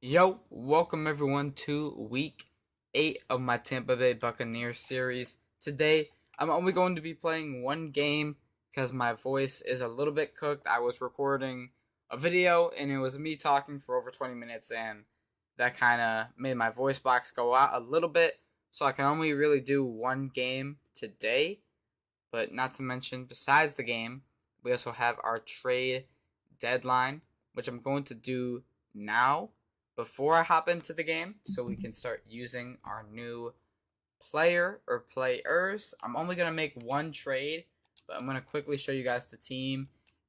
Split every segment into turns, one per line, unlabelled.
Yo, welcome everyone to week 8 of my Tampa Bay Buccaneers series. Today, I'm only going to be playing one game because my voice is a little bit cooked. I was recording a video and it was me talking for over 20 minutes, and that kind of made my voice box go out a little bit. So I can only really do one game today. But not to mention, besides the game, we also have our trade deadline, which I'm going to do now before I hop into the game so we can start using our new player or players. I'm only going to make one trade, but I'm going to quickly show you guys the team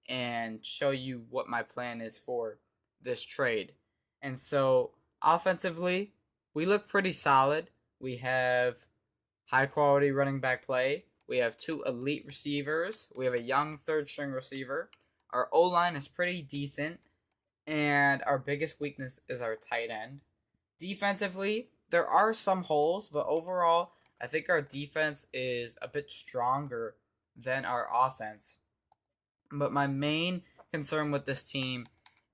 and show you what my plan is for this trade. And so, offensively, we look pretty solid. We have high quality running back play. We have two elite receivers. We have a young third string receiver. Our O-line is pretty decent. And our biggest weakness is our tight end. Defensively, there are some holes, but overall, I think our defense is a bit stronger than our offense. But my main concern with this team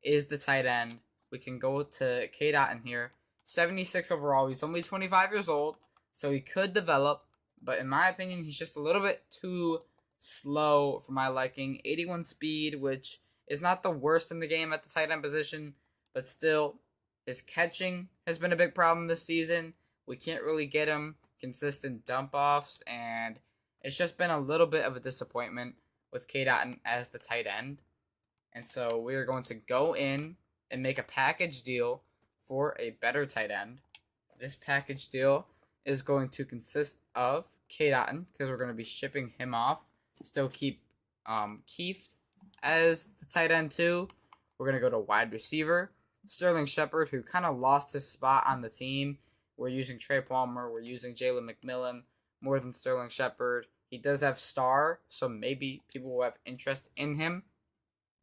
is the tight end. We can go to K. in here. 76 overall. He's only 25 years old, so he could develop. But in my opinion, he's just a little bit too slow for my liking. 81 speed, which is not the worst in the game at the tight end position, but still, his catching has been a big problem this season. We can't really get him consistent dump offs, and it's just been a little bit of a disappointment with K. as the tight end. And so we are going to go in and make a package deal for a better tight end. This package deal is going to consist of K. because we're going to be shipping him off. Still keep Keith as the tight end too. We're going to go to wide receiver. Sterling Shepard, who kind of lost his spot on the team. We're using Trey Palmer. We're using Jalen McMillan more than Sterling Shepard. He does have star, so maybe people will have interest in him.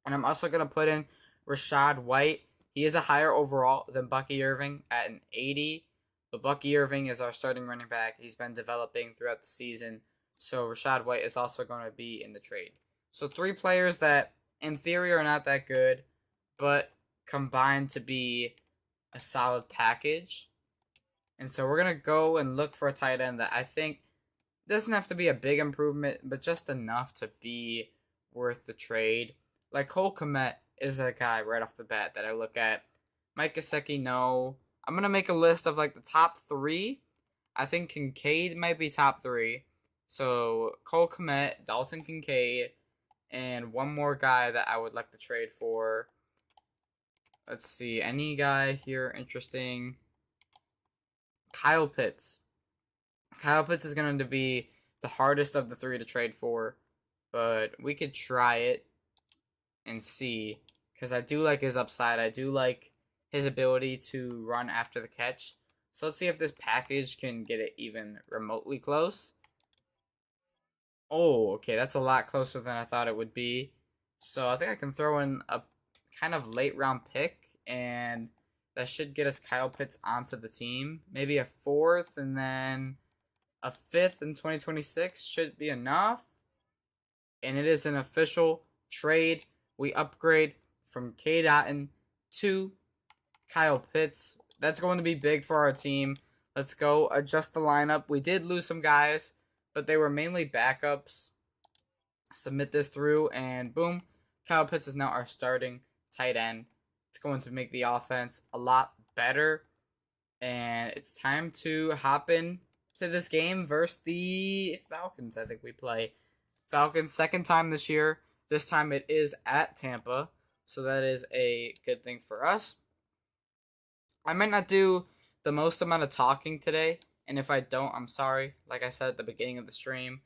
And I'm also going to put in Rachaad White. He is a higher overall than Bucky Irving at an 80. But Bucky Irving is our starting running back. He's been developing throughout the season. So Rachaad White is also going to be in the trade. So 3 players that in theory are not that good, but combined to be a solid package. And so we're going to go and look for a tight end that I think doesn't have to be a big improvement, but just enough to be worth the trade. Like Cole Kmet is a guy right off the bat that I look at. Mike Gesicki, no. I'm going to make a list of like the top 3. I think Kincaid might be top 3. So Cole Kmet, Dalton Kincaid, and one more guy that I would like to trade for. Let's see. Any guy here interesting? Kyle Pitts. Kyle Pitts is going to be the hardest of the 3 to trade for. But we could try it and see. Because I do like his upside. I do like his ability to run after the catch. So let's see if this package can get it even remotely close. Oh, okay, that's a lot closer than I thought it would be. So I think I can throw in a kind of late round pick, and that should get us Kyle Pitts onto the team. Maybe a 4th and then a 5th in 2026 should be enough. And it is an official trade. We upgrade from K. to Kyle Pitts. That's going to be big for our team. Let's go adjust the lineup. We did lose some guys, but they were mainly backups. Submit this through, and boom, Kyle Pitts is now our starting tight end. It's going to make the offense a lot better, and it's time to hop in to this game versus the Falcons. I think we play Falcons second time this year. This time it is at Tampa, so that is a good thing for us. I might not do the most amount of talking today, and if I don't, I'm sorry. Like I said at the beginning of the stream,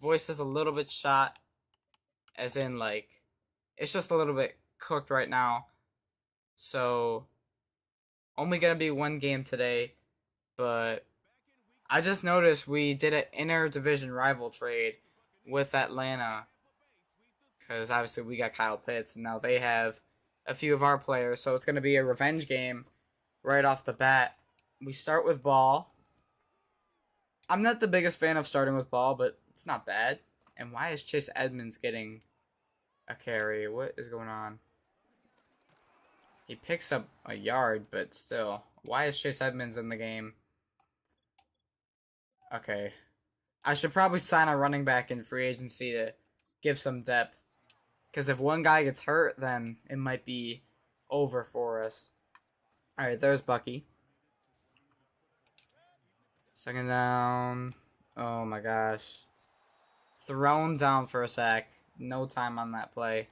voice is a little bit shot, as in, like, it's just a little bit cooked right now. So, only going to be one game today, but I just noticed we did an inter-division rival trade with Atlanta, because obviously we got Kyle Pitts, and now they have a few of our players, so it's going to be a revenge game right off the bat. We start with Ball. I'm not the biggest fan of starting with Ball, but it's not bad. And why is Chase Edmonds getting a carry? What is going on? He picks up a yard, but still. Why is Chase Edmonds in the game? Okay. I should probably sign a running back in free agency to give some depth. Because if one guy gets hurt, then it might be over for us. Alright, there's Bucky. Second down. Oh my gosh. Thrown down for a sack. No time on that play.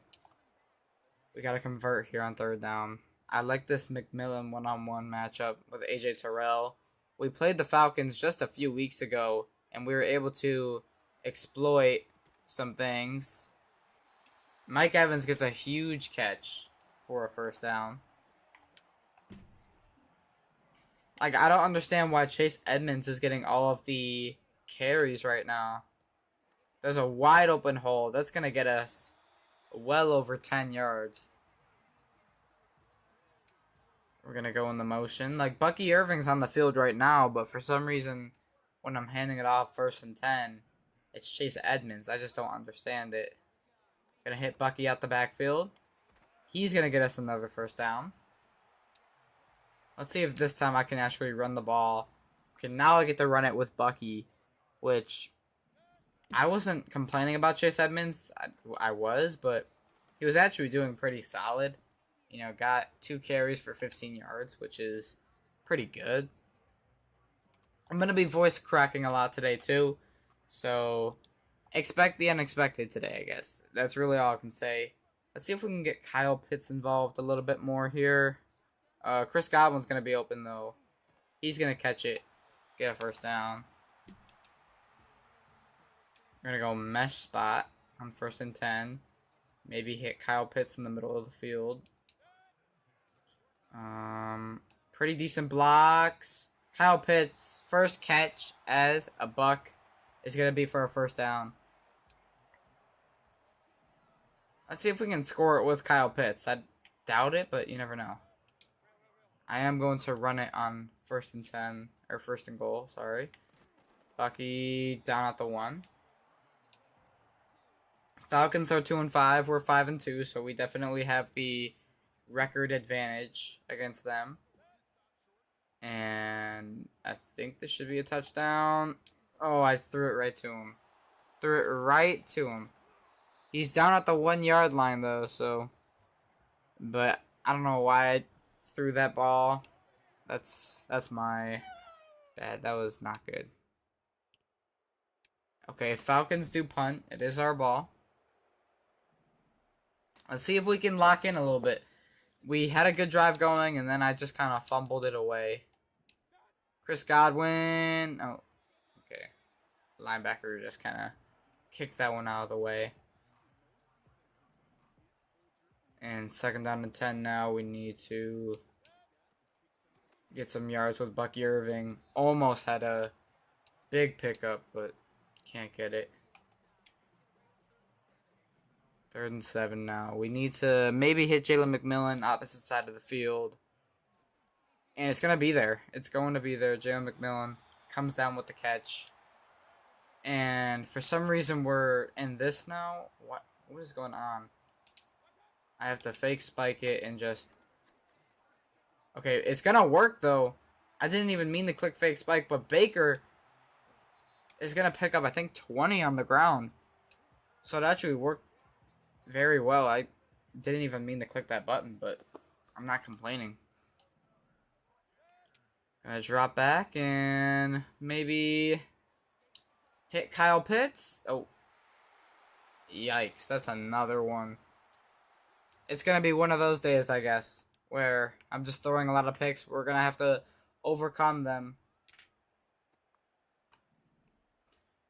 We got to convert here on third down. I like this McMillan one-on-one matchup with AJ Terrell. We played the Falcons just a few weeks ago, and we were able to exploit some things. Mike Evans gets a huge catch for a first down. Like, I don't understand why Chase Edmonds is getting all of the carries right now. There's a wide open hole. That's going to get us well over 10 yards. We're going to go in the motion. Like, Bucky Irving's on the field right now, but for some reason, when I'm handing it off 1st and 10, it's Chase Edmonds. I just don't understand it. Going to hit Bucky out the backfield. He's going to get us another first down. Let's see if this time I can actually run the ball. Okay, now I get to run it with Bucky, which I wasn't complaining about Chase Edmonds. I was, but he was actually doing pretty solid. You know, got 2 carries for 15 yards, which is pretty good. I'm going to be voice cracking a lot today, too. So, expect the unexpected today, I guess. That's really all I can say. Let's see if we can get Kyle Pitts involved a little bit more here. Chris Godwin's going to be open, though. He's going to catch it. Get a first down. We're going to go mesh spot on 1st and 10. Maybe hit Kyle Pitts in the middle of the field. Pretty decent blocks. Kyle Pitts' first catch as a Buck is going to be for a first down. Let's see if we can score it with Kyle Pitts. I doubt it, but you never know. I am going to run it on 1st and 10, or 1st and goal, sorry. Bucky down at the 1. Falcons are 2-5. We're 5-2, so we definitely have the record advantage against them. And I think this should be a touchdown. Oh, I threw it right to him. Threw it right to him. He's down at the 1-yard line, though, so. But I don't know why I threw that ball. That's my bad. That was not good. Okay, Falcons do punt. It is our ball. Let's see if we can lock in a little bit. We had a good drive going, and then I just kind of fumbled it away. Chris Godwin. Oh, okay. Linebacker just kind of kicked that one out of the way. And 2nd down and 10 now. We need to get some yards with Bucky Irving. Almost had a big pickup, but can't get it. 3rd and 7 now. We need to maybe hit Jalen McMillan opposite side of the field. And it's going to be there. It's going to be there. Jalen McMillan comes down with the catch. And for some reason we're in this now. What is going on? I have to fake spike it and just... Okay, it's going to work though. I didn't even mean to click fake spike, but Baker is going to pick up, I think, 20 on the ground. So it actually worked very well. I didn't even mean to click that button, but I'm not complaining. Gonna drop back and maybe hit Kyle Pitts. Oh, yikes. That's another one. It's gonna be one of those days, I guess, where I'm just throwing a lot of picks. We're gonna have to overcome them.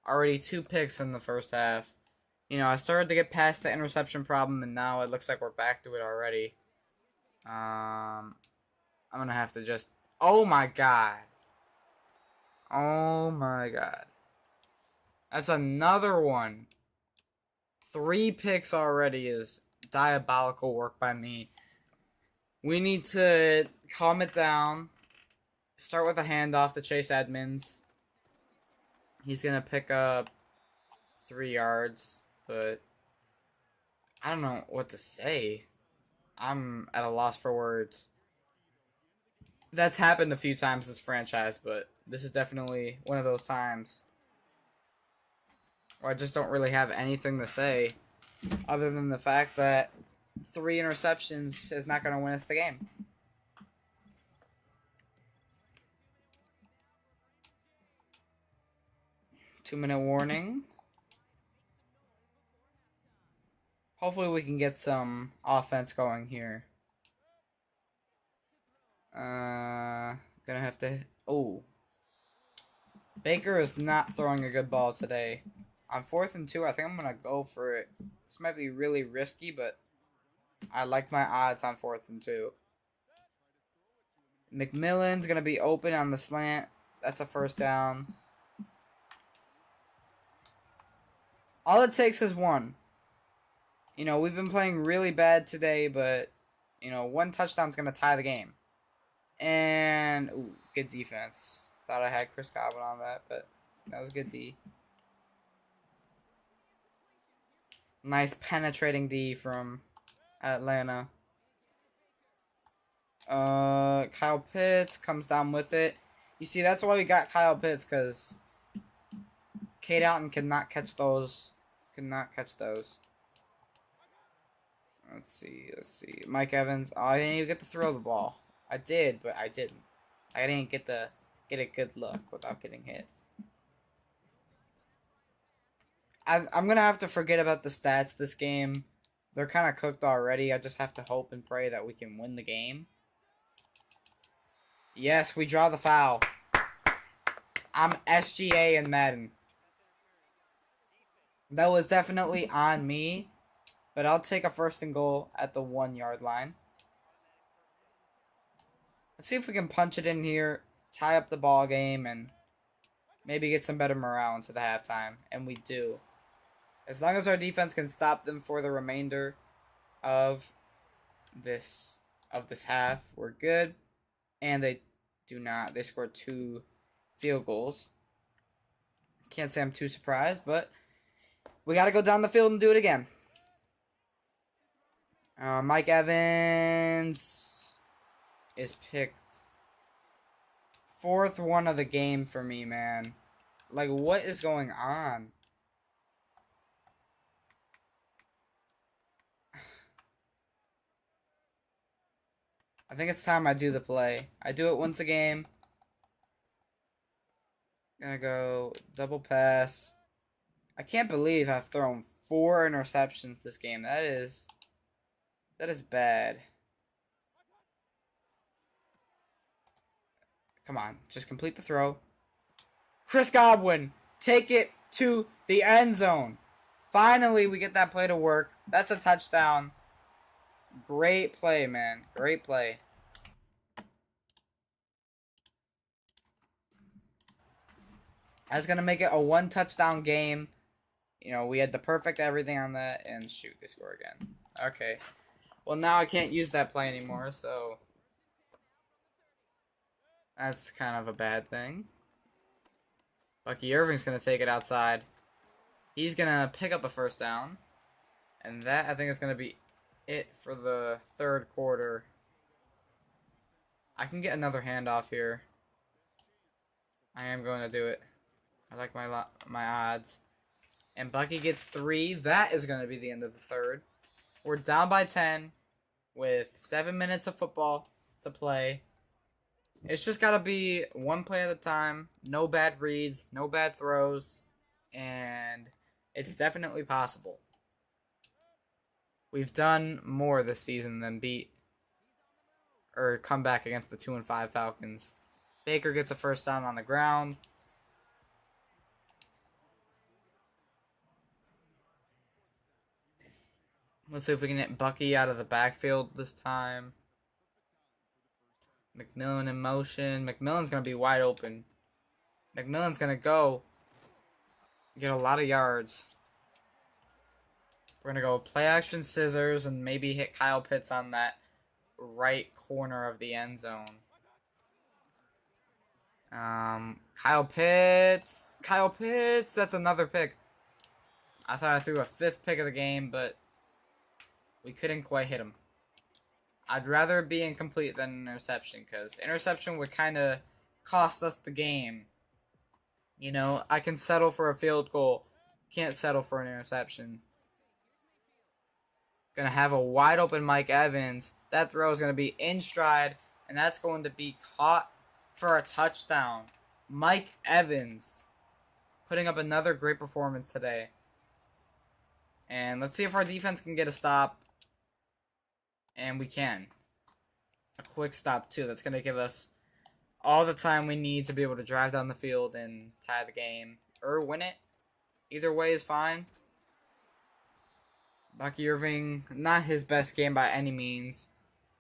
Already 2 picks in the first half. You know, I started to get past the interception problem, and now it looks like we're back to it already. I'm going to have to just... Oh, my God. Oh, my God. That's another one. 3 picks already is diabolical work by me. We need to calm it down. Start with a handoff to Chase Edmonds. He's going to pick up 3 yards. But I don't know what to say. I'm at a loss for words. That's happened a few times this franchise, but this is definitely one of those times where I just don't really have anything to say other than the fact that 3 interceptions is not going to win us the game. Two-minute warning. Hopefully we can get some offense going here. Gonna have to... Oh. Baker is not throwing a good ball today. On 4th and 2, I think I'm going to go for it. This might be really risky, but I like my odds on 4th and 2. McMillan's going to be open on the slant. That's a first down. All it takes is one. You know, we've been playing really bad today, but, you know, one touchdown's going to tie the game. And, ooh, good defense. Thought I had Chris Godwin on that, but that was good D. Nice penetrating D from Atlanta. Kyle Pitts comes down with it. You see, that's why we got Kyle Pitts, because Kate Alton could not catch those. Let's see. Mike Evans. Oh, I didn't even get to throw the ball. I did, but I didn't. I didn't get a good look without getting hit. I'm going to have to forget about the stats this game. They're kind of cooked already. I just have to hope and pray that we can win the game. Yes, we draw the foul. I'm SGA in Madden. That was definitely on me. But I'll take a 1st and goal at the 1-yard line. Let's see if we can punch it in here, tie up the ball game, and maybe get some better morale into the halftime. And we do. As long as our defense can stop them for the remainder of this half, we're good. And they do not. They scored 2 field goals. Can't say I'm too surprised, but we got to go down the field and do it again. Mike Evans is picked. 4th one of the game for me, man. Like, what is going on? I think it's time I do the play. I do it once a game. Gonna go double pass. I can't believe I've thrown 4 interceptions this game. That is bad. Come on, just complete the throw. Chris Godwin, take it to the end zone. Finally, we get that play to work. That's a touchdown. Great play, man. Great play. That's going to make it a 1-touchdown game. You know, we had the perfect everything on that. And shoot, they score again. Okay. Well, now I can't use that play anymore, so that's kind of a bad thing. Bucky Irving's going to take it outside. He's going to pick up a 1st down. And that, I think, is going to be it for the 3rd quarter. I can get another handoff here. I am going to do it. I like my odds. And Bucky gets 3. That is going to be the end of the 3rd. We're down by 10 with 7 minutes of football to play. It's just got to be one play at a time. No bad reads, no bad throws. And it's definitely possible. We've done more this season than beat or come back against the 2-5 Falcons. Baker gets a 1st down on the ground. Let's see if we can hit Bucky out of the backfield this time. McMillan in motion. McMillan's going to be wide open. McMillan's going to go get a lot of yards. We're going to go play action scissors and maybe hit Kyle Pitts on that right corner of the end zone. Kyle Pitts. That's another pick. I thought I threw a 5th pick of the game, but we couldn't quite hit him. I'd rather it be incomplete than an interception, because interception would kind of cost us the game. You know, I can settle for a field goal. Can't settle for an interception. Gonna have a wide open Mike Evans. That throw is gonna be in stride, and that's going to be caught for a touchdown. Mike Evans putting up another great performance today. And let's see if our defense can get a stop. And we can. A quick stop, too. That's going to give us all the time we need to be able to drive down the field and tie the game. Or win it. Either way is fine. Bucky Irving, not his best game by any means.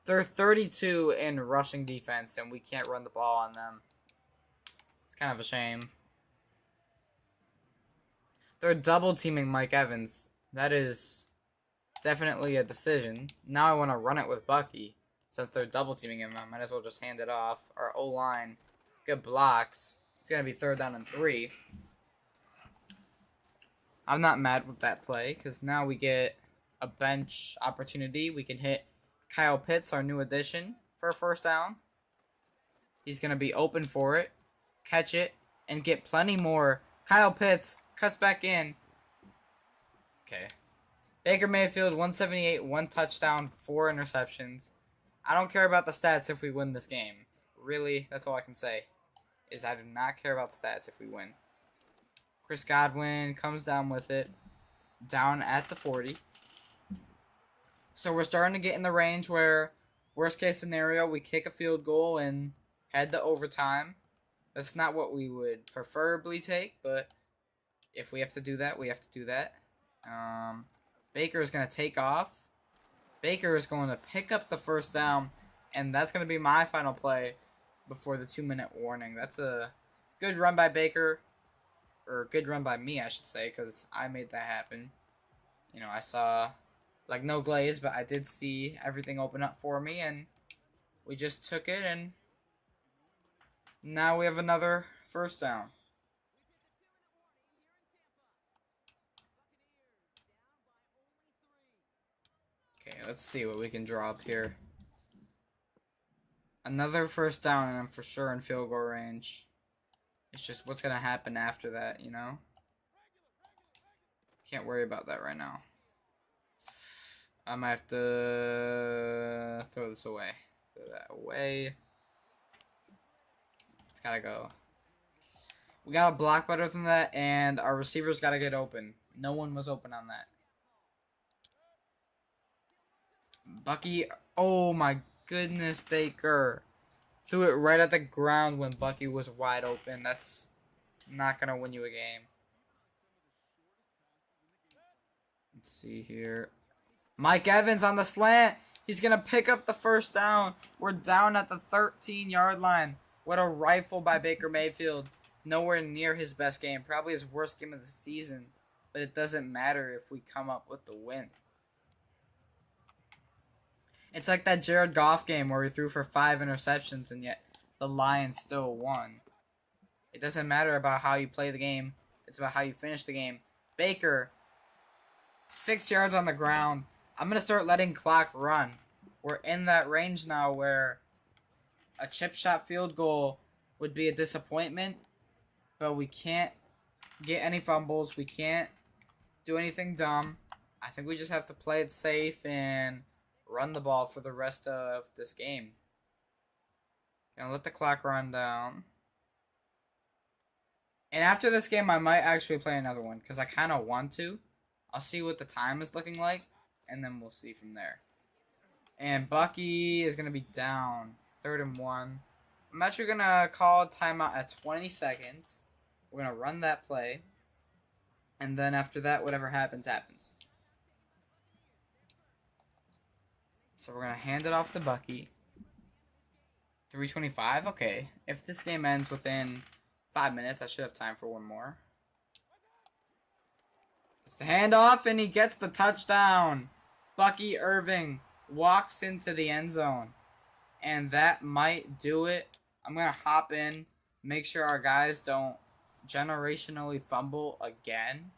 They're 32 in rushing defense, and we can't run the ball on them. It's kind of a shame. They're double teaming Mike Evans. That is definitely a decision. Now I want to run it with Bucky. Since they're double teaming him, I might as well just hand it off. Our O-line, good blocks. It's going to be 3rd down and 3. I'm not mad with that play, because now we get a bench opportunity. We can hit Kyle Pitts, our new addition, for a 1st down. He's going to be open for it, catch it, and get plenty more. Kyle Pitts cuts back in. Okay. Baker Mayfield, 178, 1 touchdown, 4 interceptions. I don't care about the stats if we win this game. Really, that's all I can say. Is I do not care about the stats if we win. Chris Godwin comes down with it. Down at the 40. So we're starting to get in the range where, worst case scenario, we kick a field goal and head to overtime. That's not what we would preferably take, but if we have to do that, we have to do that. Baker is going to take off. Baker is going to pick up the 1st down, and that's going to be my final play before the 2-minute warning. That's a good run by Baker, or good run by me, I should say, because I made that happen. You know, I saw, like, no glaze, but I did see everything open up for me, and we just took it, and now we have another 1st down. Okay, let's see what we can draw up here. Another 1st down, and I'm for sure in field goal range. It's just what's going to happen after that, you know? Can't worry about that right now. I might have to throw this away. Throw that away. It's got to go. We got to block better than that, and our receivers got to get open. No one was open on that. Bucky, oh my goodness, Baker. Threw it right at the ground when Bucky was wide open. That's not going to win you a game. Let's see here. Mike Evans on the slant. He's going to pick up the 1st down. We're down at the 13-yard line. What a rifle by Baker Mayfield. Nowhere near his best game. Probably his worst game of the season. But it doesn't matter if we come up with the win. It's like that Jared Goff game where he threw for 5 interceptions and yet the Lions still won. It doesn't matter about how you play the game. It's about how you finish the game. Baker, 6 yards on the ground. I'm going to start letting clock run. We're in that range now where a chip shot field goal would be a disappointment, but we can't get any fumbles. We can't do anything dumb. I think we just have to play it safe and run the ball for the rest of this game. Gonna let the clock run down. And after this game, I might actually play another one because I kind of want to. I'll see what the time is looking like, and then we'll see from there. And Bucky is going to be down. 3rd and 1. I'm actually going to call a timeout at 20 seconds. We're going to run that play. And then after that, whatever happens, happens. So we're going to hand it off to Bucky. 3:25? Okay. If this game ends within 5 minutes, I should have time for one more. It's the handoff, and he gets the touchdown. Bucky Irving walks into the end zone. And that might do it. I'm going to hop in, make sure our guys don't generationally fumble again.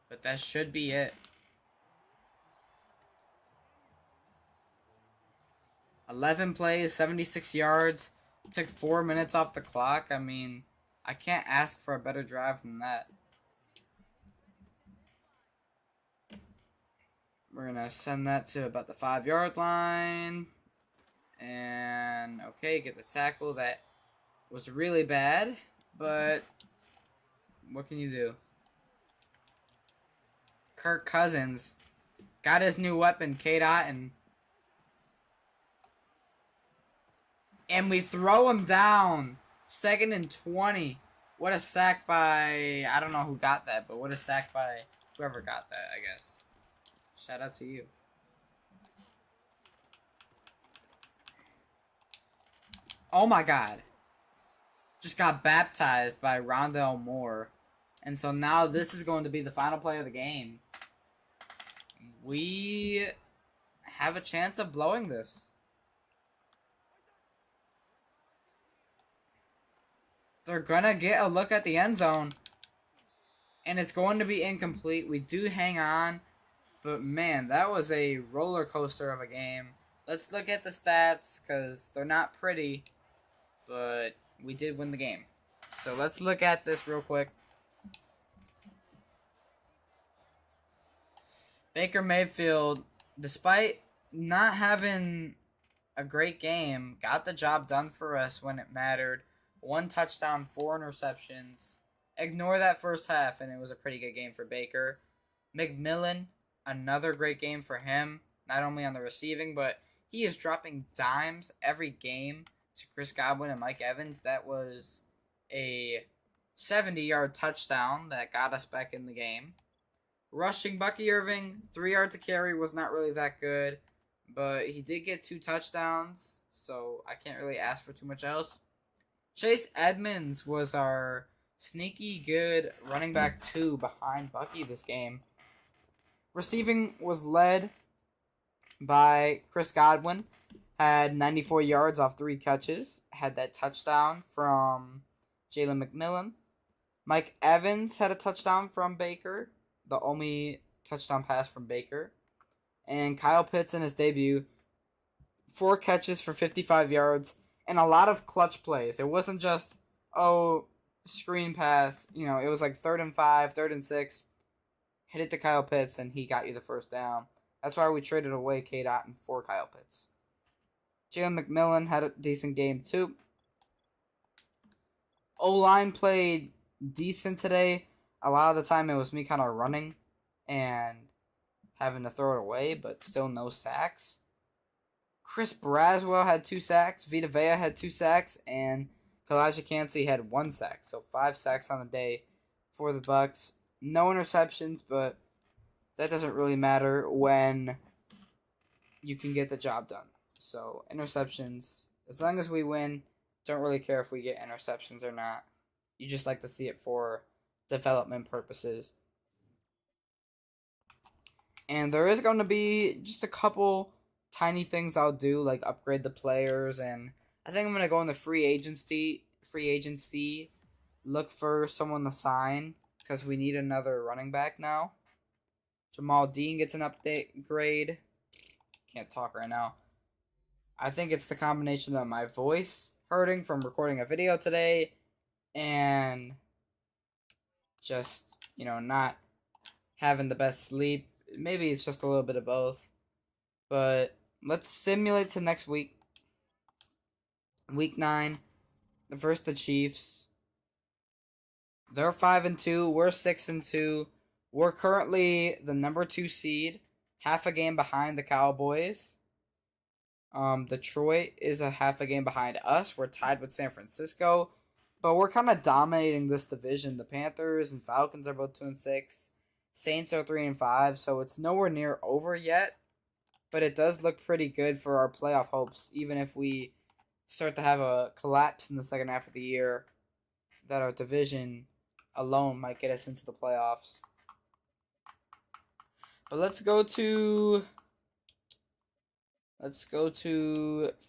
But that should be it. 11 plays, 76 yards. Took 4 minutes off the clock. I mean, I can't ask for a better drive than that. We're going to send that to about the 5-yard line. And, okay, get the tackle. That was really bad, but what can you do? Kirk Cousins got his new weapon, K-Dot, and we throw him down. 2nd and 20. What a sack by, I don't know who got that, but what a sack by whoever got that, I guess. Shout out to you. Oh my god. Just got baptized by Rondell Moore. And so now this is going to be the final play of the game. We have a chance of blowing this. They're going to get a look at the end zone. And it's going to be incomplete. We do hang on. But man, that was a roller coaster of a game. Let's look at the stats because they're not pretty. But we did win the game. So let's look at this real quick. Baker Mayfield, despite not having a great game, got the job done for us when it mattered. 1 touchdown, 4 interceptions. Ignore that first half, and it was a pretty good game for Baker. McMillan, another great game for him, not only on the receiving, but he is dropping dimes every game to Chris Godwin and Mike Evans. That was a 70-yard touchdown that got us back in the game. Rushing, Bucky Irving, 3 yards a carry was not really that good, but he did get 2 touchdowns, so I can't really ask for too much else. Chase Edmonds was our sneaky good running back 2 behind Bucky this game. Receiving was led by Chris Godwin, had 94 yards off 3 catches, had that touchdown from Jalen McMillan. Mike Evans had a touchdown from Baker, the only touchdown pass from Baker. And Kyle Pitts in his debut, 4 catches for 55 yards, and a lot of clutch plays. It wasn't just, screen pass. You know, it was like 3rd and 5, 3rd and 6. Hit it to Kyle Pitts, and he got you the first down. That's why we traded away K-Dot for Kyle Pitts. Jalen McMillan had a decent game, too. O-line played decent today. A lot of the time it was me kind of running and having to throw it away, but still no sacks. Chris Braswell had 2 sacks. Vita Vea had 2 sacks. And Kalijah Cansey had 1 sack. So 5 sacks on the day for the Bucs. No interceptions, but that doesn't really matter when you can get the job done. So interceptions, as long as we win, don't really care if we get interceptions or not. You just like to see it for development purposes. And there is going to be just a couple tiny things I'll do, like upgrade the players, and I think I'm going to go in the free agency, look for someone to sign, because we need another running back now. Jamal Dean gets an update grade. Can't talk right now. I think it's the combination of my voice hurting from recording a video today and just, not having the best sleep. Maybe it's just a little bit of both. But let's simulate to next week. Week 9. Versus the Chiefs. They're 5-2. We're 6-2. We're currently the number 2 seed. Half a game behind the Cowboys. Detroit is a half a game behind us. We're tied with San Francisco. But we're kind of dominating this division. The Panthers and Falcons are both 2-6. Saints are 3-5. So it's nowhere near over yet. But it does look pretty good for our playoff hopes. Even if we start to have a collapse in the second half of the year, that our division alone might get us into the playoffs. But let's go to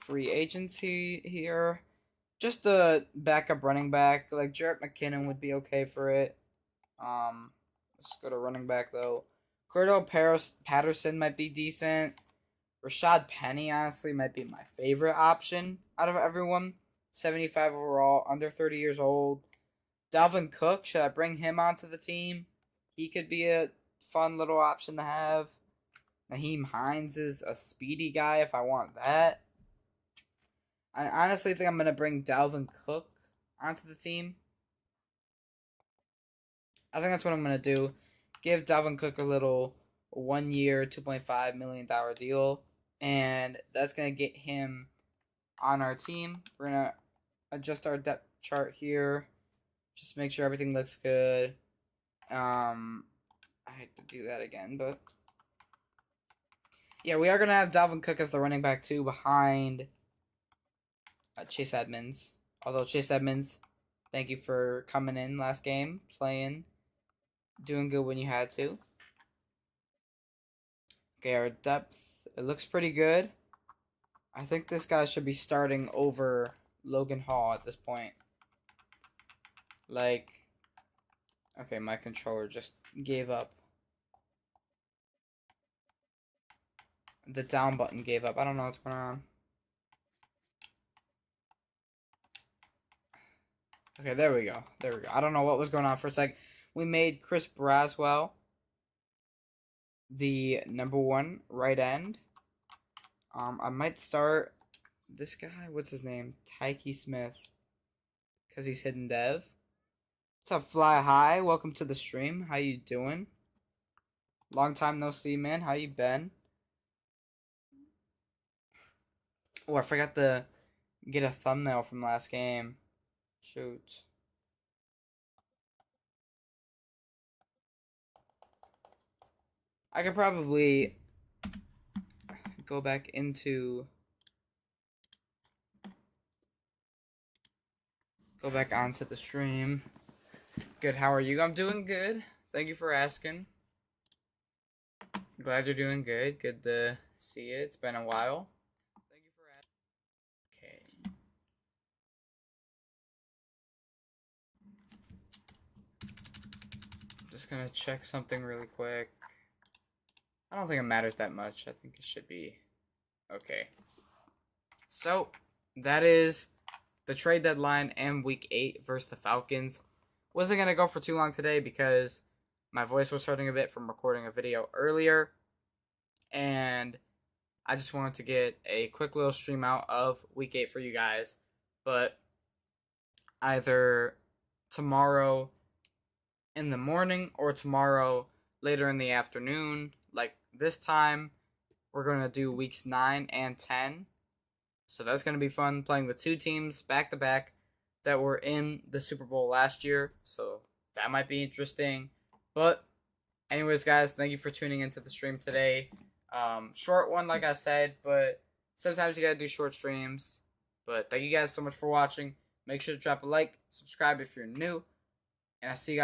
free agency here. Just a backup running back. Like Jarrett McKinnon would be okay for it. Let's go to running back though. Cordell Patterson might be decent. Rashad Penny, honestly, might be my favorite option out of everyone. 75 overall, under 30 years old. Dalvin Cook, should I bring him onto the team? He could be a fun little option to have. Naheem Hines is a speedy guy if I want that. I honestly think I'm going to bring Dalvin Cook onto the team. I think that's what I'm going to do. Give Dalvin Cook a little 1 year, $2.5 million deal. And that's going to get him on our team. We're going to adjust our depth chart here. Just make sure everything looks good. I hate to do that again, but yeah, we are going to have Dalvin Cook as the running back too behind Chase Edmonds. Although Chase Edmonds, thank you for coming in last game, playing, doing good when you had to. Okay, our depth, it looks pretty good. I think this guy should be starting over Logan Hall at this point. Like, okay, my controller just gave up. The down button gave up. I don't know what's going on. Okay, there we go. There we go. I don't know what was going on for a sec. We made Chris Braswell the #1 right end. I might start this guy. What's his name? Tyke Smith. Because he's hidden dev. What's up, Fly High? Welcome to the stream. How you doing? Long time no see, man. How you been? Oh, I forgot to get a thumbnail from last game. Shoot. I could probably go back onto the stream. Good, how are you? I'm doing good. Thank you for asking. Glad you're doing good. Good to see you. It's been a while. Thank you for asking. Okay. Just gonna check something really quick. I don't think it matters that much. I think it should be okay. So, that is the trade deadline and week 8 versus the Falcons. Wasn't going to go for too long today because my voice was hurting a bit from recording a video earlier. And I just wanted to get a quick little stream out of week 8 for you guys. But either tomorrow in the morning or tomorrow later in the afternoon, like this time, we're going to do weeks 9 and 10. So that's going to be fun, playing with 2 teams back-to-back that were in the Super Bowl last year. So that might be interesting. But anyways, guys, thank you for tuning into the stream today. Short one, like I said, but sometimes you got to do short streams. But thank you guys so much for watching. Make sure to drop a like, subscribe if you're new, and I'll see you guys.